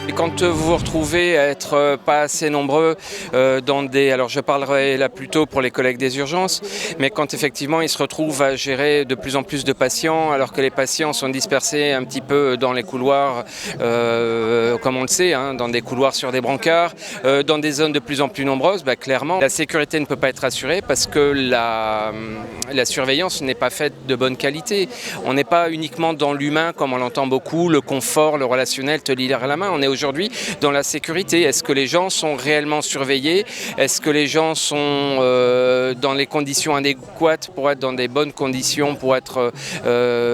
Et quand vous vous retrouvez à être pas assez nombreux dans des... Alors je parlerai là plutôt pour les collègues des urgences, mais quand effectivement ils se retrouvent à gérer de plus en plus de patients, alors que les patients sont dispersés un petit peu dans les couloirs, comme on le sait, hein, dans des couloirs sur des brancards, dans des zones de plus en plus nombreuses, clairement la sécurité ne peut pas être assurée parce que la surveillance n'est pas faite de bonne qualité. On n'est pas uniquement dans l'humain comme on l'entend beaucoup, le confort, le relationnel, te lire à la main. On est aujourd'hui dans la sécurité. Est-ce que les gens sont réellement surveillés? Est-ce que les gens sont dans les conditions adéquates pour être dans des bonnes conditions pour être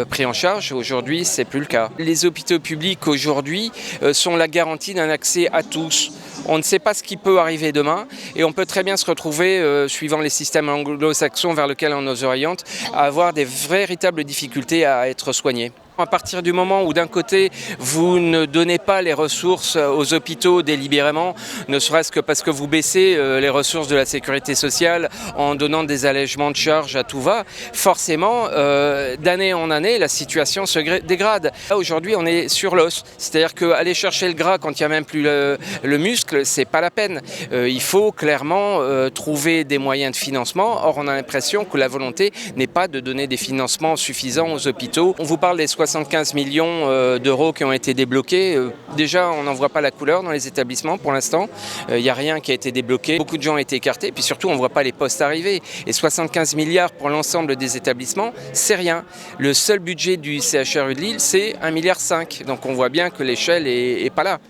pris en charge? Aujourd'hui, c'est plus le cas. Les hôpitaux publics aujourd'hui sont la garantie d'un accès à tous. On ne sait pas ce qui peut arriver demain et on peut très bien se retrouver, suivant les systèmes anglo-saxons vers lesquels on nous oriente, à avoir des véritables difficultés à être soignés. À partir du moment où d'un côté vous ne donnez pas les ressources aux hôpitaux délibérément, ne serait-ce que parce que vous baissez les ressources de la sécurité sociale en donnant des allègements de charges à tout va, forcément d'année en année la situation se dégrade. Là, aujourd'hui on est sur l'os, c'est-à-dire qu'aller chercher le gras quand il n'y a même plus le muscle, c'est pas la peine. Il faut clairement trouver des moyens de financement. Or on a l'impression que la volonté n'est pas de donner des financements suffisants aux hôpitaux. On vous parle des 75 millions d'euros qui ont été débloqués. Déjà, on n'en voit pas la couleur dans les établissements pour l'instant. Il n'y a rien qui a été débloqué. Beaucoup de gens ont été écartés. Puis surtout, on ne voit pas les postes arriver. Et 75 milliards pour l'ensemble des établissements, c'est rien. Le seul budget du CHRU de Lille, c'est 1,5 milliard. Donc on voit bien que l'échelle n'est pas là.